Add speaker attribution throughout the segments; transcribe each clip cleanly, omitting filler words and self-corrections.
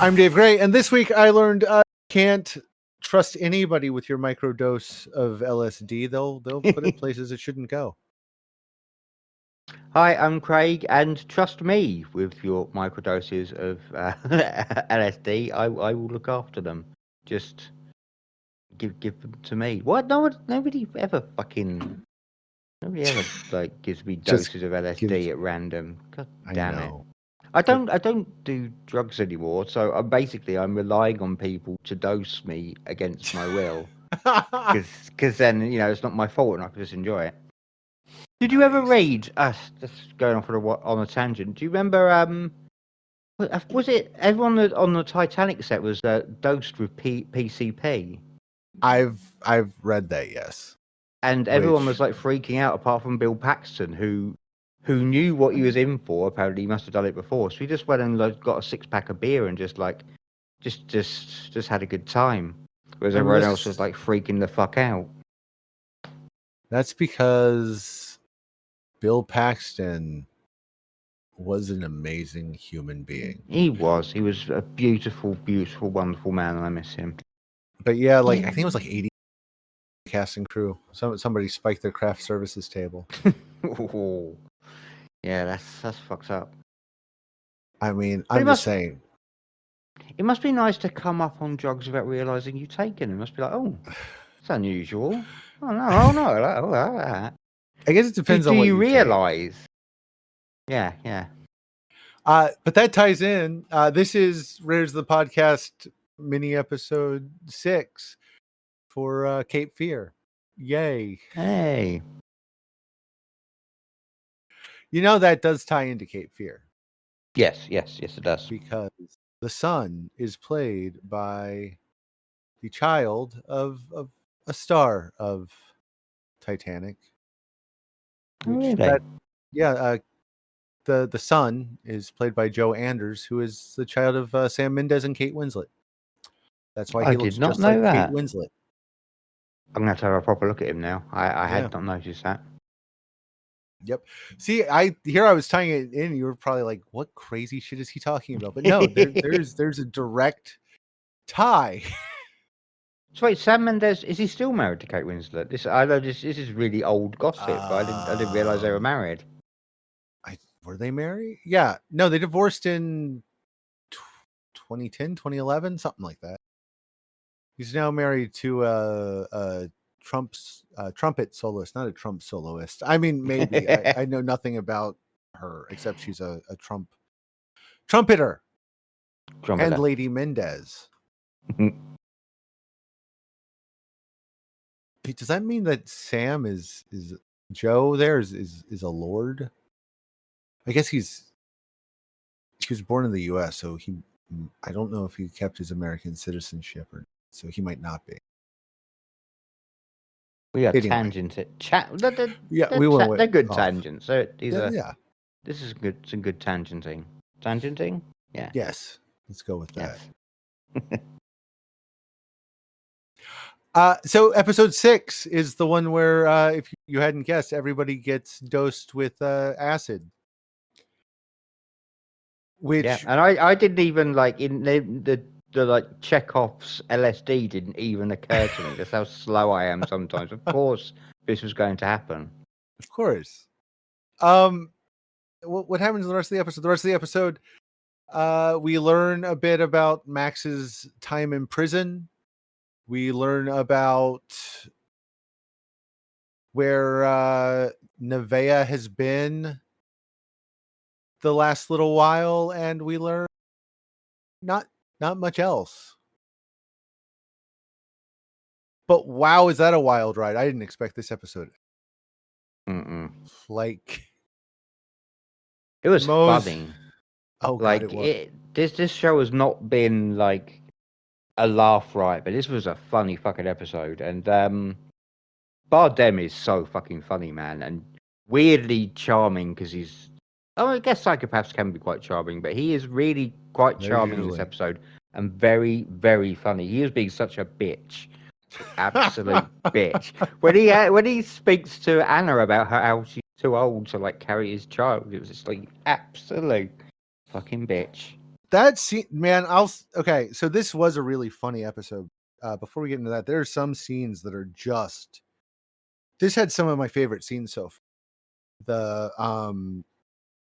Speaker 1: I'm Dave Gray, and this week I learned can't trust anybody with your microdose of LSD. They'll put it places it shouldn't go.
Speaker 2: Hi, I'm Craig, and trust me with your microdoses of LSD. I will look after them. Just give them to me. What? Nobody ever gives me
Speaker 1: Just
Speaker 2: doses of LSD at random. God damn it!
Speaker 1: know.
Speaker 2: I don't do drugs anymore, so I'm relying on people to dose me against my will. Because then it's not my fault, and I can just enjoy it. Did you ever read? Just going off on a tangent. Do you remember? Was it everyone on the Titanic set was dosed with PCP?
Speaker 1: I've read that, yes.
Speaker 2: And everyone was like freaking out, apart from Bill Paxton, who knew what he was in for. Apparently, he must have done it before. So he just went and got a 6-pack of beer and just had a good time, whereas everyone else was like freaking the fuck out.
Speaker 1: That's because Bill Paxton was an amazing human being.
Speaker 2: He was a beautiful, beautiful, wonderful man, and I miss him.
Speaker 1: But yeah, I think it was 80 cast and crew. Somebody spiked their craft services table.
Speaker 2: Yeah, that's fucked up.
Speaker 1: I mean, I'm just saying.
Speaker 2: It must be nice to come up on drugs without realizing you've taken them. It must be like, oh, it's unusual. Oh no, that.
Speaker 1: I guess it depends on what you
Speaker 2: realize. Take. Yeah.
Speaker 1: But that ties in. This is Rares the Podcast mini episode 6 for Cape Fear. Yay.
Speaker 2: Hey.
Speaker 1: That does tie into Cape Fear.
Speaker 2: Yes, it does.
Speaker 1: Because the son is played by the child of a star of Titanic.
Speaker 2: Really?
Speaker 1: The son is played by Joe Anders, who is the child of Sam Mendes and Kate Winslet. That's why he looks just like Kate Winslet.
Speaker 2: I'm going to have a proper look at him now. I had not noticed that.
Speaker 1: Yep. See, I was tying it in. You were probably like, "What crazy shit is he talking about?" But no, there's a direct tie.
Speaker 2: So wait, Sam Mendes, is he still married to Kate Winslet? This is really old gossip. But I didn't realize they were married.
Speaker 1: Were they married? Yeah. No, they divorced in 2010, 2011, something like that. He's now married to a trumpet soloist, not a Trump soloist. I mean, maybe. I know nothing about her except she's a trumpeter. And Lady Mendez. Does that mean that Sam is Joe there is a lord? I guess he was born in the U.S., so I don't know if he kept his American citizenship, or so he might not be.
Speaker 2: We are tangents.
Speaker 1: We went.
Speaker 2: They're good tangents. So
Speaker 1: this
Speaker 2: is good. Some good tangenting. Tangenting. Yeah.
Speaker 1: Yes. Let's go with that.
Speaker 2: Yes.
Speaker 1: So episode 6 is the one where, if you hadn't guessed, everybody gets dosed with acid. Which
Speaker 2: and I didn't even in the Chekhov's LSD didn't even occur to me. That's how slow I am sometimes. Of course, this was going to happen.
Speaker 1: Of course. What happens in the rest of the episode? The rest of the episode, we learn a bit about Max's time in prison. We learn about where Nevaeh has been the last little while, and we learn not much else. But wow, is that a wild ride? I didn't expect this episode. Like,
Speaker 2: it was funny.
Speaker 1: Oh God, it was.
Speaker 2: This show has not been like a laugh riot, but this was a funny fucking episode. And Bardem is so fucking funny, man, and weirdly charming because he's. Oh, I guess psychopaths can be quite charming, but he is really quite charming in this episode and very, very funny. He was being such a bitch, absolute bitch. When he speaks to Anna about how she's too old to carry his child, it was just like absolute fucking bitch.
Speaker 1: That scene, man. Okay. So this was a really funny episode. Before we get into that, there are some scenes that are just. This had some of my favorite scenes so far.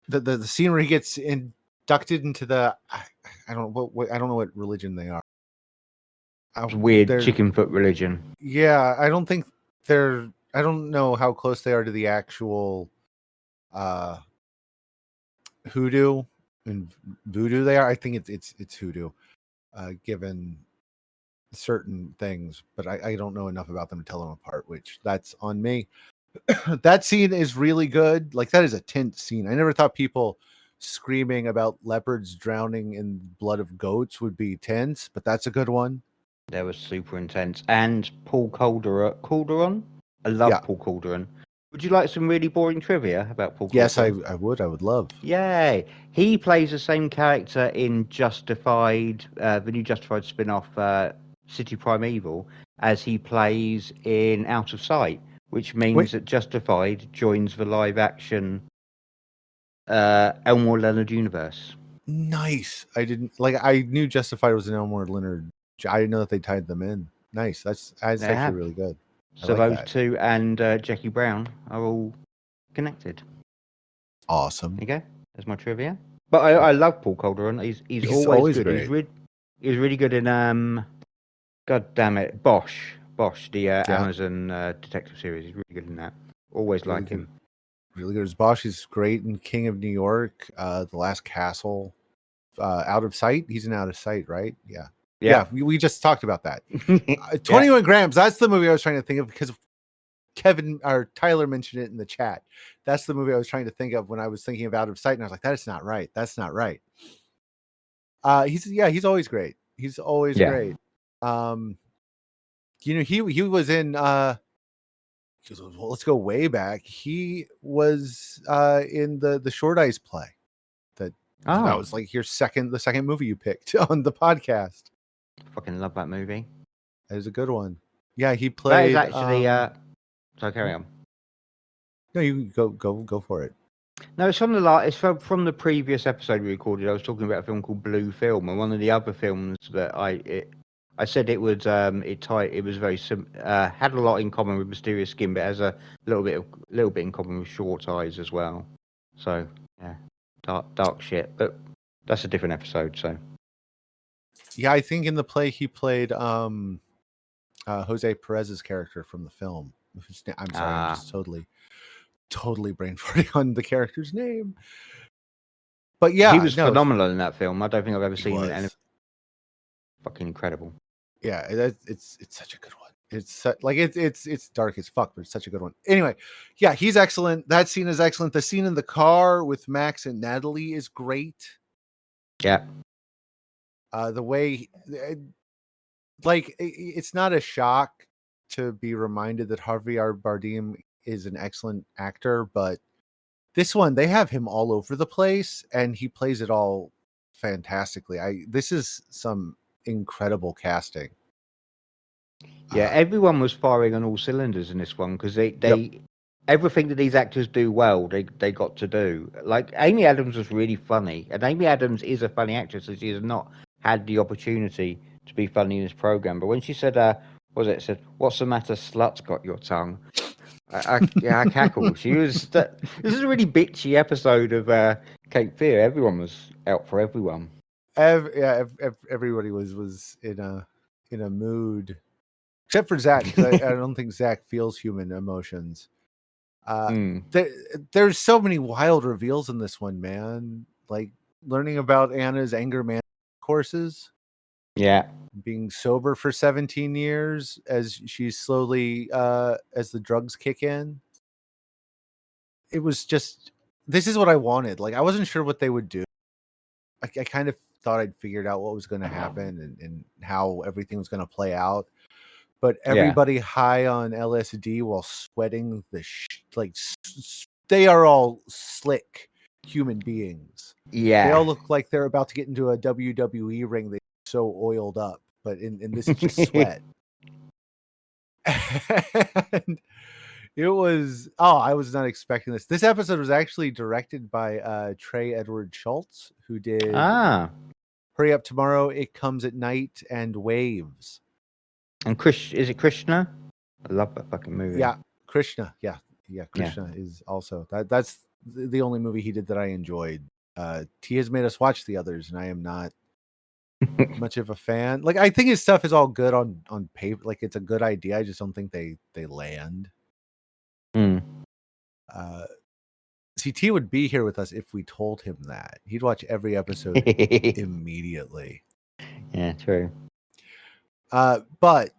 Speaker 1: The scene where he gets inducted into the. I don't know I don't know what religion they are.
Speaker 2: Weird
Speaker 1: They're
Speaker 2: chicken foot religion.
Speaker 1: yeah. I don't think they're. I don't know how close they are to the actual hoodoo and voodoo they are. I think it's hoodoo, given certain things, but I don't know enough about them to tell them apart, which that's on me. That scene is really good. Like, that is a tense scene. I never thought people screaming about leopards drowning in blood of goats would be tense, but that's a good one.
Speaker 2: That was super intense. And Paul Calderon? I love
Speaker 1: Yeah.
Speaker 2: Paul Calderon. Would you like some really boring trivia about Paul
Speaker 1: Yes, I
Speaker 2: Calderon?
Speaker 1: would love.
Speaker 2: Yay! He plays the same character in Justified, the new Justified spin-off, City Primeval, as he plays in Out of Sight, which means
Speaker 1: Wait,
Speaker 2: that Justified joins the live-action Elmore Leonard universe.
Speaker 1: nice. I knew Justified was an Elmore Leonard. I didn't know that they tied them in. Nice. That's
Speaker 2: They
Speaker 1: actually
Speaker 2: have.
Speaker 1: really good. I
Speaker 2: So
Speaker 1: like
Speaker 2: those
Speaker 1: that.
Speaker 2: two and Jackie Brown are all connected.
Speaker 1: Awesome.
Speaker 2: There you go. There's my trivia. But I love Paul Calderon. He's
Speaker 1: He's
Speaker 2: always
Speaker 1: always
Speaker 2: good.
Speaker 1: great.
Speaker 2: He was really good in God damn it, Bosch, the
Speaker 1: Yeah,
Speaker 2: Amazon detective series. He's really good in that. Always
Speaker 1: really
Speaker 2: like
Speaker 1: good.
Speaker 2: him.
Speaker 1: Really good as Bosch. He's great in King of New York, The Last Castle, Out of Sight. He's in Out of Sight, right? Yeah.
Speaker 2: Yeah.
Speaker 1: Yeah, we just talked about that.
Speaker 2: Yeah.
Speaker 1: 21 Grams. That's the movie I was trying to think of because Kevin or Tyler mentioned it in the chat. That's the movie I was trying to think of when I was thinking of Out of Sight, and I was like, "That's not right. That's not right." He's always great. He's always
Speaker 2: Yeah.
Speaker 1: great. He was in. Well, let's go way back. He was in the Short Ice play. That
Speaker 2: Oh,
Speaker 1: was like the second movie you picked on the podcast.
Speaker 2: fucking love that movie.
Speaker 1: That is a good one. Yeah, he
Speaker 2: That is
Speaker 1: played.
Speaker 2: actually. So carry on.
Speaker 1: No, you go for it.
Speaker 2: No, it's from the previous episode we recorded. I was talking about a film called Blue Film, and one of the other films that I said it was it was very had a lot in common with Mysterious Skin, but has a little bit in common with Short Eyes as well. So yeah, dark shit, but that's a different episode. So
Speaker 1: Yeah, I think in the play he played Jose Perez's character from the film. I'm sorry, I'm just totally brain farting on the character's name. But
Speaker 2: he
Speaker 1: yeah,
Speaker 2: was
Speaker 1: no,
Speaker 2: phenomenal in that film. I don't think I've ever
Speaker 1: he
Speaker 2: seen him in anything.
Speaker 1: was.
Speaker 2: Fucking incredible.
Speaker 1: Yeah, it's such a good one. It's dark as fuck, but it's such a good one. Anyway, yeah, he's excellent. That scene is excellent. The scene in the car with Max and Natalie is great.
Speaker 2: Yeah.
Speaker 1: The way, it's not a shock to be reminded that Javier Bardem is an excellent actor, but this one they have him all over the place, and he plays it all fantastically. This is some incredible casting.
Speaker 2: Yeah, everyone was firing on all cylinders in this one because
Speaker 1: Yep.
Speaker 2: they everything that these actors do well, they got to do. Like Amy Adams was really funny, and Amy Adams is a funny actress, and she has not had the opportunity to be funny in this program. But when she said, said, "What's the matter, slut? Got your tongue?" I cackled. This is a really bitchy episode of Cape Fear. Everyone was out for everyone.
Speaker 1: Everybody was in a mood, except for Zach, because I don't think Zach feels human emotions. There's so many wild reveals in this one, man. Like learning about Anna's anger management courses.
Speaker 2: Yeah.
Speaker 1: Being sober for 17 years as she's slowly as the drugs kick in. It was just, this is what I wanted. Like, I wasn't sure what they would do. I kind of thought I'd figured out what was going to happen and how everything was going to play out. But everybody high on LSD while sweating they are all slick human beings.
Speaker 2: Yeah.
Speaker 1: They all look like they're about to get into a WWE ring. They're so oiled up, but in this is just sweat. And it was, I was not expecting this. This episode was actually directed by Trey Edward Schultz, who did Hurry Up Tomorrow, It Comes at Night, and Waves.
Speaker 2: And is it Krishna? I love that fucking movie.
Speaker 1: Yeah, Krishna. Yeah, Krishna is also that's the only movie he did that I enjoyed. T has made us watch the others, and I am not much of a fan. Like, I think his stuff is all good on paper. Like, it's a good idea. I just don't think they land.
Speaker 2: Mm.
Speaker 1: CT would be here with us if we told him that. He'd watch every episode immediately.
Speaker 2: Yeah, true.
Speaker 1: But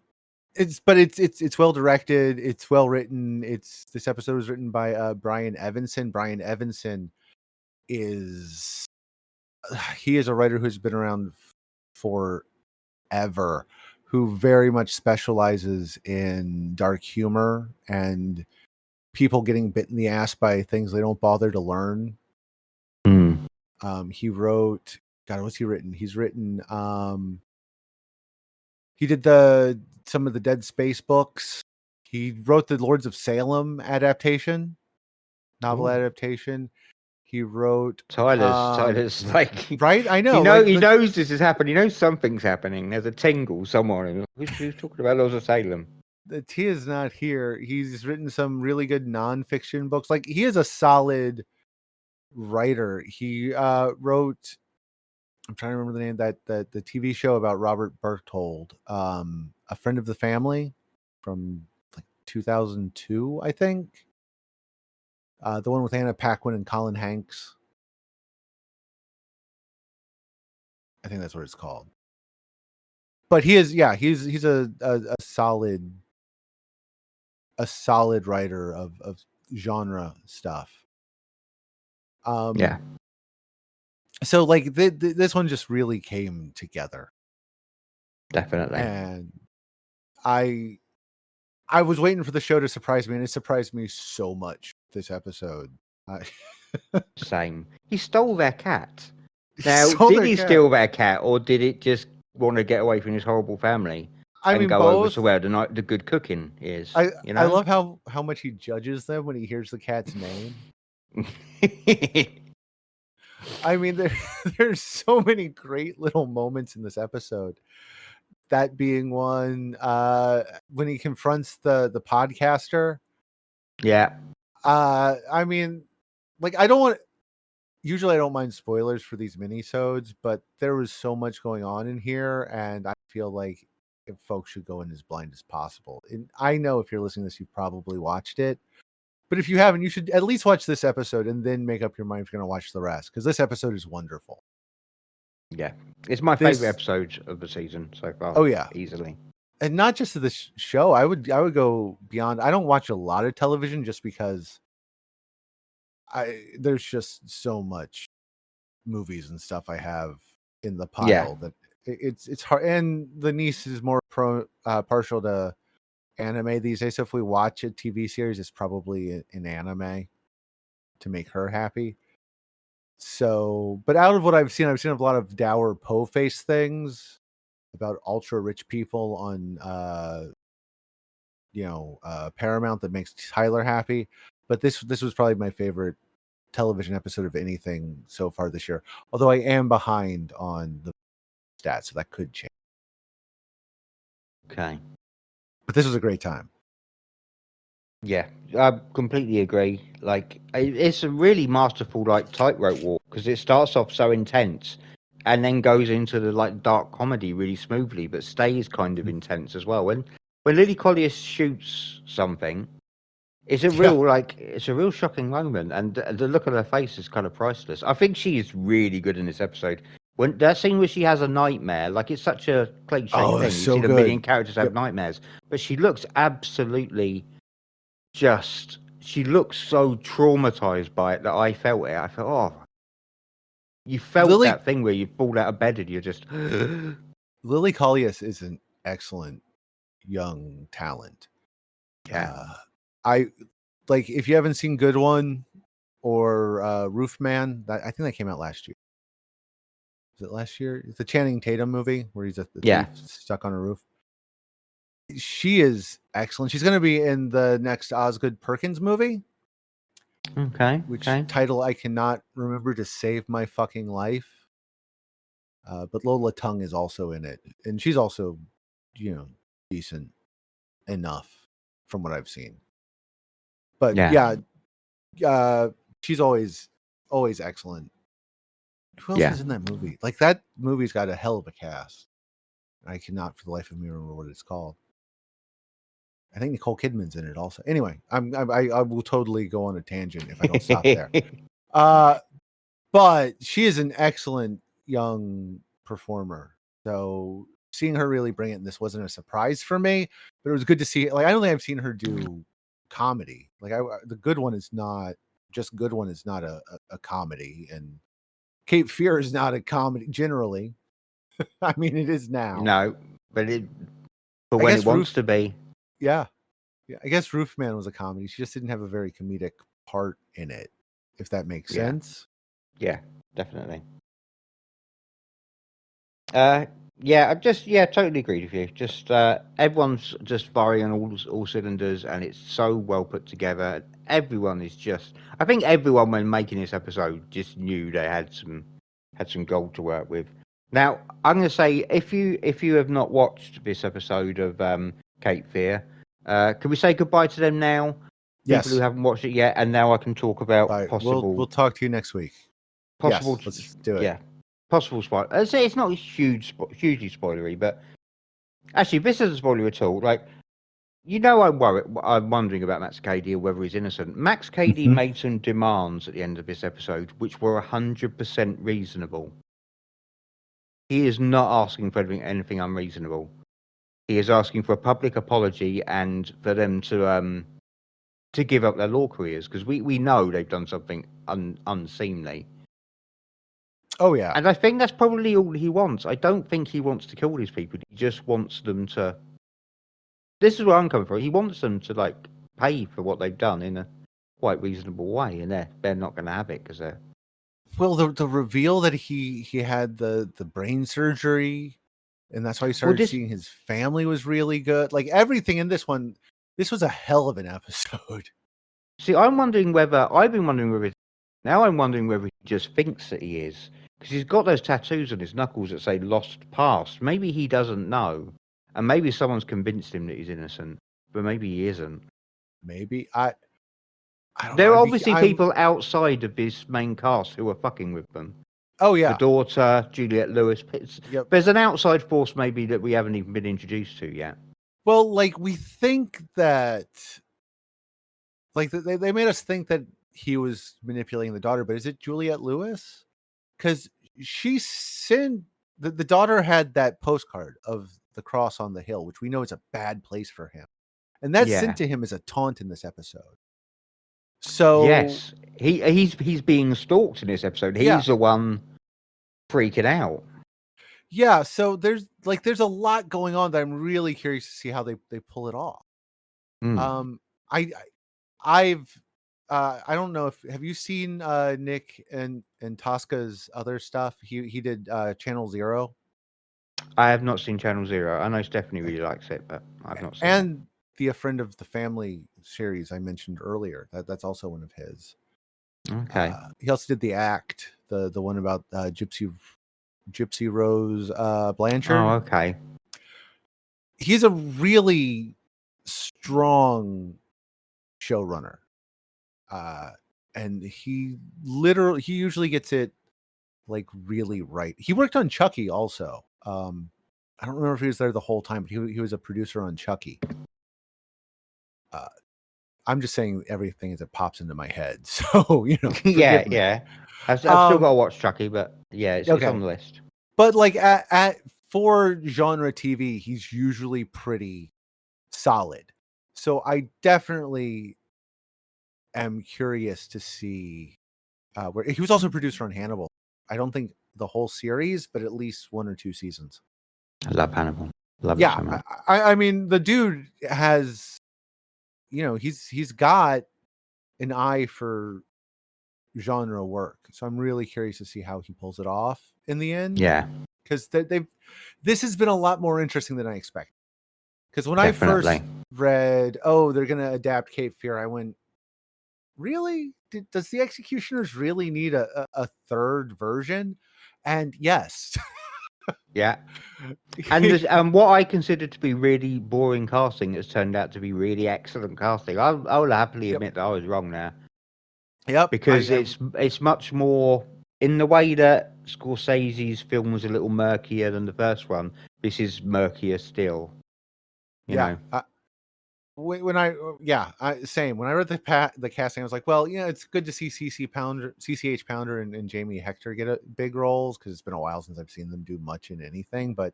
Speaker 1: it's well directed. It's well written. This episode was written by Brian Evanson. Brian Evanson is a writer who's been around forever, who very much specializes in dark humor and people getting bit in the ass by things they don't bother to learn.
Speaker 2: Mm.
Speaker 1: He wrote, God, what's he written? He's written, he did some of the Dead Space books. He wrote the Lords of Salem novel adaptation. He wrote
Speaker 2: Tyler's like
Speaker 1: right. I know,
Speaker 2: he knows this is happening. He knows something's happening. There's a tingle somewhere. Who's talking about Lords of Salem?
Speaker 1: The T is not here. He's written some really good nonfiction books. Like, he is a solid writer. He wrote, I'm trying to remember the name, that the TV show about Robert Berchtold, A Friend of the Family, from like 2002, I think. The one with Anna Paquin and Colin Hanks. I think that's what it's called. But he's a solid writer of genre stuff.
Speaker 2: Yeah,
Speaker 1: So like this one just really came together,
Speaker 2: definitely.
Speaker 1: and I was waiting for the show to surprise me, and it surprised me so much this episode.
Speaker 2: Same. He stole their cat.
Speaker 1: He
Speaker 2: Now,
Speaker 1: stole
Speaker 2: did
Speaker 1: their
Speaker 2: he
Speaker 1: cat.
Speaker 2: steal their cat, or did it just want to get away from his horrible family and go over to where the good cooking is?
Speaker 1: I
Speaker 2: I
Speaker 1: love how much he judges them when he hears the cat's name. I mean, there's so many great little moments in this episode. That being one, when he confronts the podcaster.
Speaker 2: Yeah.
Speaker 1: I mean, like, usually I don't mind spoilers for these minisodes, but there was so much going on in here, and I feel like if folks should go in as blind as possible. And I know if you're listening to this, you've probably watched it. But if you haven't, you should at least watch this episode and then make up your mind if you're going to watch the rest, because this episode is wonderful.
Speaker 2: Yeah. It's my favorite episode of the season so far.
Speaker 1: Oh, yeah.
Speaker 2: Easily.
Speaker 1: And not just to the show. I would go beyond. I don't watch a lot of television just because there's just so much movies and stuff I have in the pile that it's hard. And the niece is more partial to anime these days. So if we watch a TV series, it's probably an anime to make her happy. So, but out of what I've seen a lot of dour po-face things about ultra rich people on Paramount that makes Tyler happy. But this was probably my favorite television episode of anything so far this year. Although I am behind on the stats, so that could change.
Speaker 2: Okay.
Speaker 1: But this was a great time.
Speaker 2: Yeah, I completely agree. Like, it's a really masterful tightrope walk, because it starts off so intense and then goes into the dark comedy really smoothly, but stays kind of intense as well. When Lily Collier shoots something, it's a real shocking moment, and the look on her face is kind of priceless. I think she is really good in this episode. When that scene where she has a nightmare, it's such a cliche thing. You've seen a million characters have nightmares, but she looks absolutely she looks so traumatized by it that I felt it. I felt, you felt that thing where you fall out of bed and you're just.
Speaker 1: Lily Collier is an excellent young talent.
Speaker 2: Yeah.
Speaker 1: If you haven't seen Good One or Roof Man, I think that came out last year. Was it last year? It's the Channing Tatum movie where he's a thief stuck on a roof. She is excellent. She's going to be in the next Osgood Perkins movie.
Speaker 2: Okay.
Speaker 1: Which title I cannot remember to save my fucking life. But Lola Tung is also in it, and she's also, decent enough from what I've seen. But
Speaker 2: Yeah.
Speaker 1: she's always excellent. Who else
Speaker 2: Yeah.
Speaker 1: is in that movie? Like, that movie's got a hell of a cast. I cannot for the life of me remember what it's called. I think Nicole Kidman's in it also. Anyway, I will totally go on a tangent if I don't stop there. But she is an excellent young performer. So seeing her really bring it in this wasn't a surprise for me, but it was good to see. Like, I don't think I've seen her do comedy. Like, the Good One is not a comedy, and Cape Fear is not a comedy generally. I mean, it is now.
Speaker 2: No, but
Speaker 1: I
Speaker 2: when it
Speaker 1: guess
Speaker 2: wants to be.
Speaker 1: Yeah. I guess Roofman was a comedy. She just didn't have a very comedic part in it, if that makes
Speaker 2: Yeah.
Speaker 1: sense.
Speaker 2: Yeah, definitely. Yeah, totally agree with you. Just everyone's just firing on all cylinders, and it's so well put together. Everyone is just. I think everyone, when making this episode, just knew they had some gold to work with. Now, I'm going to say, if you have not watched this episode of Cape Fear, can we say goodbye to them now? People who
Speaker 1: Yes.
Speaker 2: haven't watched it yet, and now I can talk about
Speaker 1: Bye.
Speaker 2: possible.
Speaker 1: We'll talk to you next week.
Speaker 2: Possible,
Speaker 1: Yes, let's do it.
Speaker 2: yeah, possible spoiler. I'd say it's not hugely spoilery, but actually, this isn't a spoiler at all. Like, I'm wondering about Max Cady or whether he's innocent. Max Cady made some demands at the end of this episode, which were 100% reasonable. He is not asking for anything unreasonable. He is asking for a public apology and for them to give up their law careers, because we know they've done something unseemly.
Speaker 1: Oh yeah.
Speaker 2: And I think that's probably all he wants. I don't think he wants to kill these people. He just wants them to. This is where I'm coming from. He wants them to, like, pay for what they've done in a quite reasonable way, and they're not going to have it because they're.
Speaker 1: Well, the reveal that he had the brain surgery, and that's why he started seeing his family, was really good. Like, everything in this one, this was a hell of an episode.
Speaker 2: See, I'm wondering whether now I'm wondering whether he just thinks that he is, because he's got those tattoos on his knuckles that say "Lost Past." Maybe he doesn't know, and maybe someone's convinced him that he's innocent, but maybe he isn't.
Speaker 1: Maybe I don't
Speaker 2: There
Speaker 1: know.
Speaker 2: are obviously people outside of this main cast who are fucking with them.
Speaker 1: Oh yeah,
Speaker 2: The daughter, Juliette Lewis.
Speaker 1: Yep.
Speaker 2: There's an outside force maybe that we haven't even been introduced to yet.
Speaker 1: Well, like, we think that, like, they made us think that he was manipulating the daughter, but is it Juliette Lewis? Because she sent the daughter had that postcard of the cross on the hill, which we know is a bad place for him, and that's sent to him as a taunt in this episode. So
Speaker 2: yes, he's being stalked in this episode. He's the one freaking out.
Speaker 1: Yeah, so there's a lot going on that I'm really curious to see how they pull it off. I I've I don't know if have you seen Nick and Tosca's other stuff? He did Channel Zero.
Speaker 2: I have not seen Channel Zero. I know Stephanie really likes it, but I've not seen it.
Speaker 1: And the A Friend of the Family series I mentioned earlier. That's also one of his.
Speaker 2: Okay.
Speaker 1: He also did The Act, the one about Gypsy Rose Blanchard.
Speaker 2: Oh, okay.
Speaker 1: He's a really strong showrunner. And he usually gets it, like, really right. He worked on Chucky also. I don't remember if he was there the whole time, but he was a producer on Chucky. I'm just saying everything as it pops into my head. So,
Speaker 2: yeah. I've still got to watch Chucky, but yeah, it's on the list.
Speaker 1: But, like, for genre TV, he's usually pretty solid. So I definitely am curious to see where he was also a producer on Hannibal. I don't think the whole series, but at least 1 or 2 seasons.
Speaker 2: I love Hannibal. Love it so much.
Speaker 1: I mean, the dude has, he's got an eye for genre work. So I'm really curious to see how he pulls it off in the end.
Speaker 2: Yeah.
Speaker 1: Because this has been a lot more interesting than I expected. Because when I first read, they're going to adapt Cape Fear, I went, really? Does the Executioners really need a third version? And yes.
Speaker 2: Yeah. And what I consider to be really boring casting has turned out to be really excellent casting. I'll happily
Speaker 1: Yep.
Speaker 2: admit that I was wrong there.
Speaker 1: Yep.
Speaker 2: Because it's much more in the way that Scorsese's film was a little murkier than the first one. This is murkier still. You
Speaker 1: yeah.
Speaker 2: know.
Speaker 1: Same. When I read the casting, I was like, well, it's good to see CCH Pounder, and Jamie Hector get big roles because it's been a while since I've seen them do much in anything. But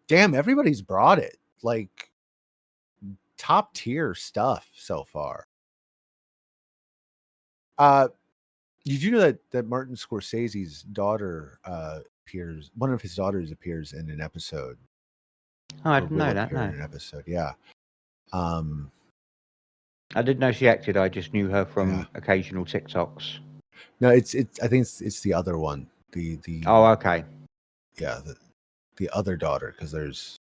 Speaker 1: damn, everybody's brought it. Like top tier stuff so far. Did you know that Martin Scorsese's daughter appears? One of his daughters appears in an episode.
Speaker 2: Oh, I
Speaker 1: Or
Speaker 2: didn't
Speaker 1: will
Speaker 2: know that.
Speaker 1: appear
Speaker 2: No,
Speaker 1: in an episode. Yeah. Um.
Speaker 2: I didn't know she acted. I just knew her
Speaker 1: Yeah.
Speaker 2: from occasional TikToks.
Speaker 1: No, it's. I think it's the other one. The
Speaker 2: Oh, okay.
Speaker 1: Yeah, the other daughter, because there's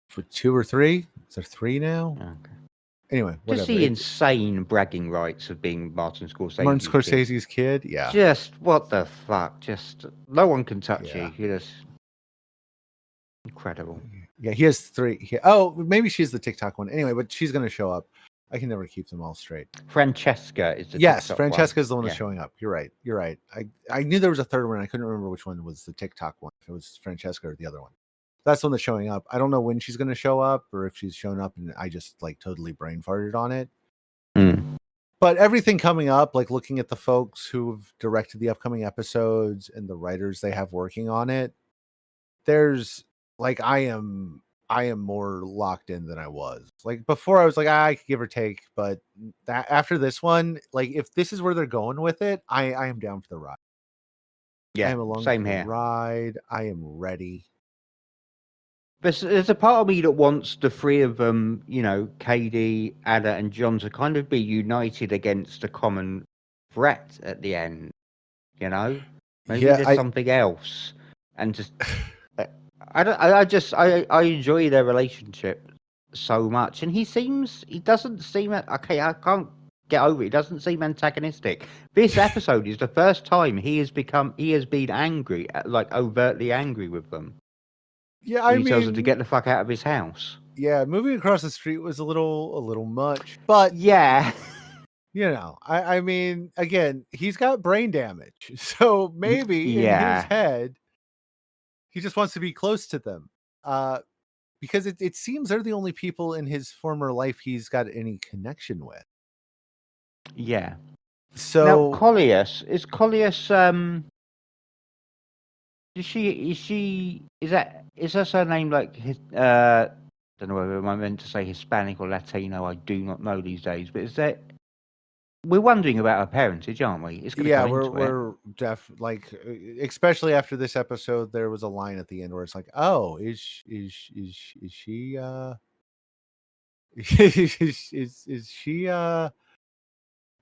Speaker 1: for 2 or 3. Is there 3 now?
Speaker 2: Okay.
Speaker 1: Anyway,
Speaker 2: Just
Speaker 1: whatever.
Speaker 2: the
Speaker 1: It's
Speaker 2: insane bragging rights of being Martin
Speaker 1: Martin
Speaker 2: Scorsese's kid.
Speaker 1: Scorsese's kid. Yeah.
Speaker 2: Just what the fuck? Just no one can touch
Speaker 1: Yeah.
Speaker 2: you. You're just incredible.
Speaker 1: Yeah, he has 3. Maybe she's the TikTok one. Anyway, but she's going to show up. I can never keep them all straight.
Speaker 2: Francesca is the
Speaker 1: Yes,
Speaker 2: TikTok
Speaker 1: Francesca is the one
Speaker 2: one.
Speaker 1: that's showing up. You're right. I knew there was a third one. I couldn't remember which one was the TikTok one. If it was Francesca or the other one. That's the one that's showing up. I don't know when she's going to show up or if she's shown up and I just like totally brain farted on it. But everything coming up, like looking at the folks who've directed the upcoming episodes and the writers they have working on it, there's like I am more locked in than I was. Like before I was like, I could give or take, but after this one, like if this is where they're going with it, I am down for the ride.
Speaker 2: Yeah,
Speaker 1: I am along
Speaker 2: same
Speaker 1: for the
Speaker 2: here.
Speaker 1: ride. I am ready.
Speaker 2: There's a part of me that wants the 3 of them, Katie, Ada, and John, to kind of be united against a common threat at the end. Maybe there's something else, and just I enjoy their relationship so much, and he doesn't seem okay. I can't get over it. He doesn't seem antagonistic. This episode is the first time he has been angry, like overtly angry with them.
Speaker 1: Yeah, I
Speaker 2: he tells them to
Speaker 1: mean,
Speaker 2: get the fuck out of his house.
Speaker 1: Yeah, moving across the street was a little much, but
Speaker 2: yeah,
Speaker 1: I mean, again, he's got brain damage, so maybe in his head, he just wants to be close to them, because it seems they're the only people in his former life he's got any connection with.
Speaker 2: Yeah.
Speaker 1: So
Speaker 2: now, Collius is is her surname like his don't know whether I'm meant to say Hispanic or Latino. I do not know these days, but is that we're wondering about her parentage, aren't we? It's
Speaker 1: we're especially after this episode, there was a line at the end where it's like, oh, is she is she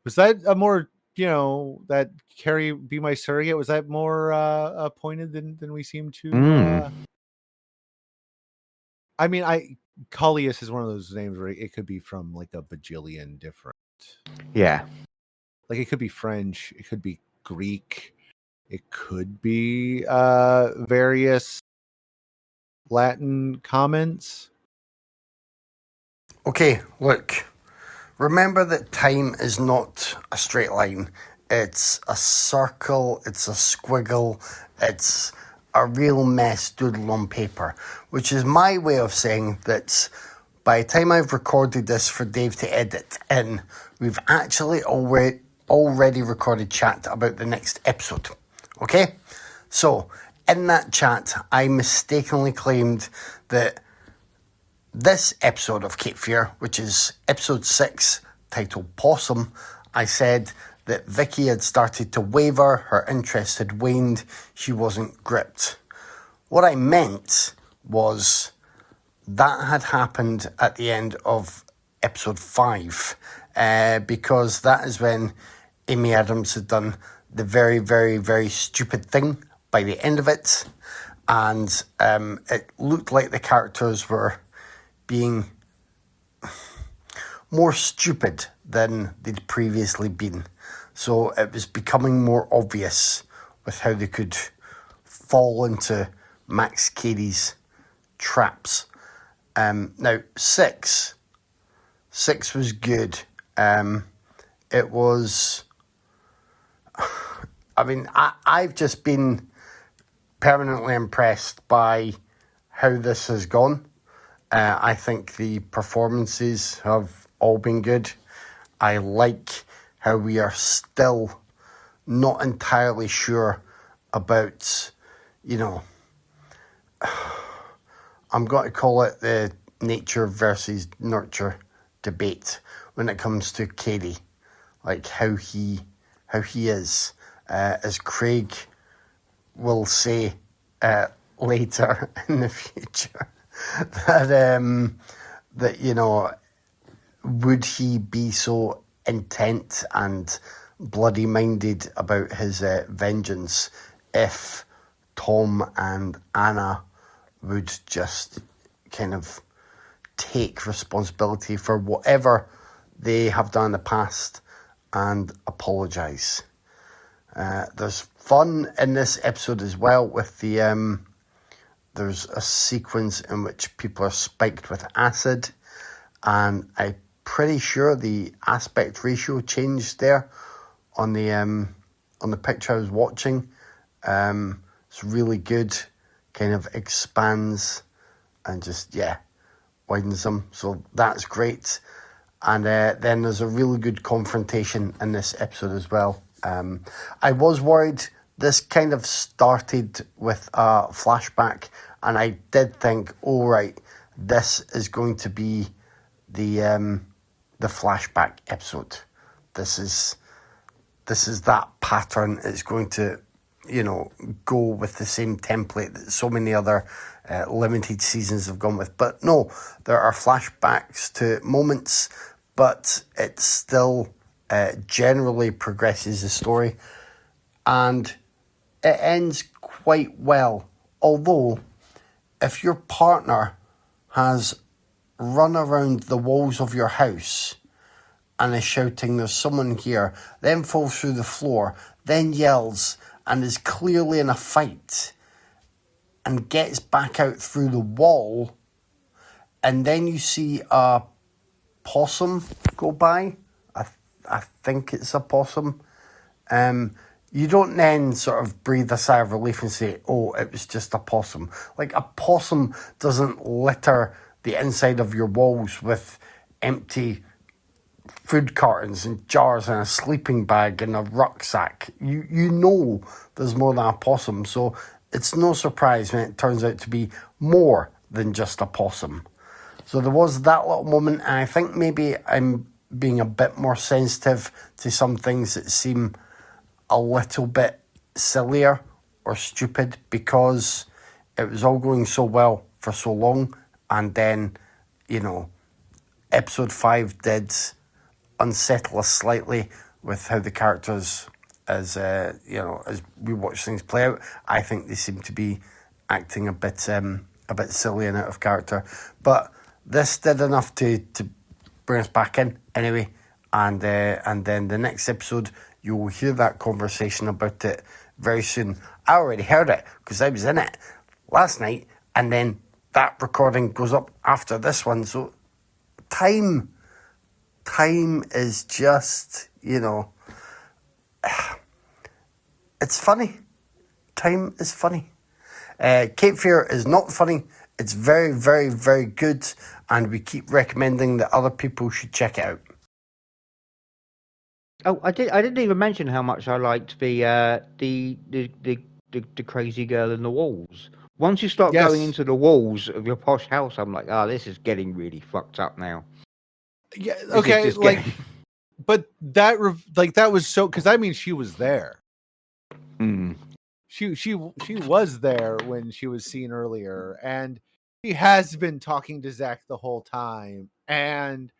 Speaker 1: was that a more that Carrie Be My Surrogate, was that more pointed than we seem to I mean, Collius is one of those names where it could be from like a bajillion different.
Speaker 2: Yeah.
Speaker 1: Like it could be French, it could be Greek, it could be various Latin comments.
Speaker 3: Okay, look. Remember that time is not a straight line. It's a circle, it's a squiggle, it's a real mess doodled on paper, which is my way of saying that by the time I've recorded this for Dave to edit in, we've actually already recorded chat about the next episode. Okay? So, in that chat, I mistakenly claimed that this episode of Cape Fear, which is episode 6, titled Possum, I said that Vicky had started to waver, her interest had waned, she wasn't gripped. What I meant was that had happened at the end of episode 5, because that is when Amy Adams had done the very, very, very stupid thing by the end of it, and it looked like the characters were being more stupid than they'd previously been. So it was becoming more obvious with how they could fall into Max Cady's traps. Now, six was good. It was... I mean, I've just been permanently impressed by how this has gone. I think the performances have all been good. I like how we are still not entirely sure about, you know, I'm going to call it the nature versus nurture debate when it comes to Cady, like how he is, as Craig will say later in the future, that you know, would he be so intent and bloody minded about his vengeance if Tom and Anna would just kind of take responsibility for whatever they have done in the past and apologise. There's fun in this episode as well with the... there's a sequence in which people are spiked with acid, and I'm pretty sure the aspect ratio changed there on the picture I was watching. It's really good, kind of expands and just, widens them. So that's great. And then there's a really good confrontation in this episode as well. I was worried this kind of started with a flashback, and I did think, all right, this is going to be the flashback episode. This is that pattern. It's going to, you know, go with the same template that so many other limited seasons have gone with. But no, there are flashbacks to moments, but it still generally progresses the story, and it ends quite well. Although, if your partner has run around the walls of your house and is shouting, "There's someone here," then falls through the floor, then yells and is clearly in a fight and gets back out through the wall, and then you see a possum go by, I think it's a possum, you don't then sort of breathe a sigh of relief and say, oh, it was just a possum. Like, a possum doesn't litter the inside of your walls with empty food cartons and jars and a sleeping bag and a rucksack. You know there's more than a possum, so it's no surprise when it turns out to be more than just a possum. So there was that little moment, and I think maybe I'm being a bit more sensitive to some things that seem a little bit sillier or stupid because it was all going so well for so long, and then, you know, episode 5 did unsettle us slightly with how the characters, as as we watch things play out, I think they seem to be acting a bit silly and out of character. But this did enough to bring us back in anyway, and then the next episode you will hear that conversation about it very soon. I already heard it because I was in it last night, and then that recording goes up after this one. So time is just, you know, it's funny. Time is funny. Cape Fear is not funny. It's very, very, very good, and we keep recommending that other people should check it out.
Speaker 2: Oh, I didn't even mention how much I liked the crazy girl in the walls. Once you start going into the walls of your posh house, I'm like, this is getting really fucked up now.
Speaker 1: Yeah. Okay. Like, but that that was so, because I mean, she was there.
Speaker 2: Mm.
Speaker 1: She was there when she was seen earlier, and she has been talking to Zach the whole time. And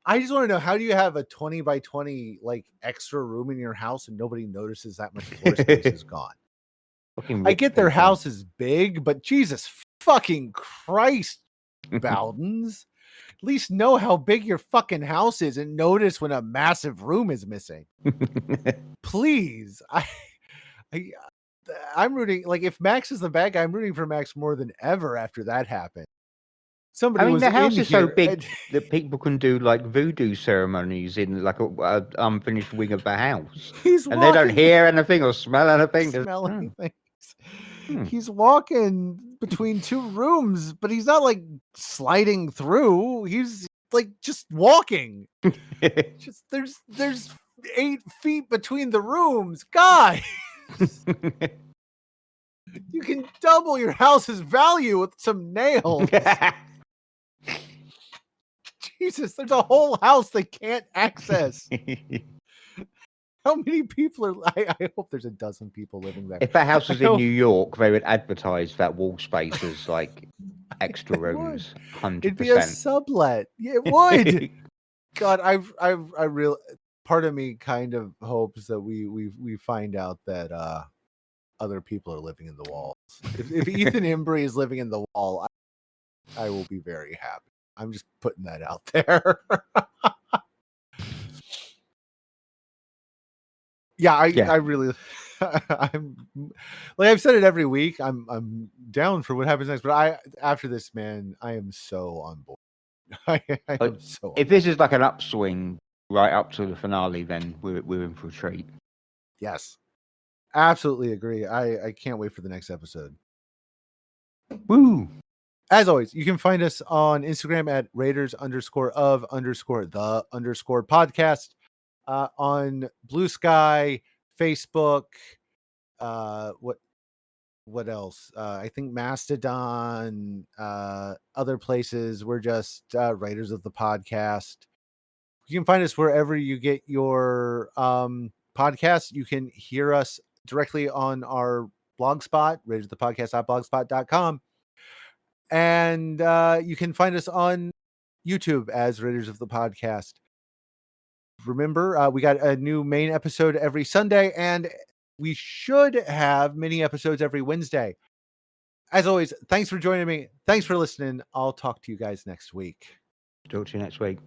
Speaker 1: I just want to know, how do you have a 20 by 20 like extra room in your house and nobody notices that much floor space is gone? I get their house is big, but Jesus fucking Christ, Bowdens. At least know how big your fucking house is and notice when a massive room is missing. Please. I'm rooting. Like, if Max is the bad guy, I'm rooting for Max more than ever after that happened. Somebody
Speaker 2: I mean,
Speaker 1: was
Speaker 2: the house
Speaker 1: in
Speaker 2: is so
Speaker 1: here.
Speaker 2: big that people can do like voodoo ceremonies in like a unfinished wing of the house,
Speaker 1: He's
Speaker 2: and they don't
Speaker 1: walking,
Speaker 2: hear anything or smell anything.
Speaker 1: smelling things.
Speaker 2: Hmm.
Speaker 1: He's walking between two rooms, but he's not like sliding through. He's like just walking. Just there's 8 feet between the rooms, guy. You can double your house's value with some nails. Jesus, there's a whole house they can't access. How many people are? I hope there's a dozen people living there.
Speaker 2: If that house was in
Speaker 1: hope-
Speaker 2: New York, they would advertise that wall space as like extra
Speaker 1: It would.
Speaker 2: rooms.
Speaker 1: It'd be a
Speaker 2: 100%.
Speaker 1: sublet. Yeah, it would. God, I really, part of me kind of hopes that we find out that other people are living in the walls. If Ethan Embry is living in the wall, I will be very happy. I'm just putting that out there. Yeah, I really, I'm like I've said it every week. I'm down for what happens next, but after this, man, I am so on board. I am so.
Speaker 2: If this is like an upswing right up to the finale, then we're in for a treat.
Speaker 1: Yes, absolutely agree. I can't wait for the next episode.
Speaker 2: Woo!
Speaker 1: As always, you can find us on Instagram at Raiders_of_the_podcast, on Blue Sky, Facebook, what else? I think Mastodon, other places. We're just Raiders of the Podcast. You can find us wherever you get your podcasts. You can hear us directly on our blog spot, raidersofthepodcast.blogspot.com. And you can find us on YouTube as Raiders of the Podcast. Remember, we got a new main episode every Sunday, and we should have mini episodes every Wednesday. As always, thanks for joining me. Thanks for listening. I'll talk to you guys next week.
Speaker 2: Talk to you next week.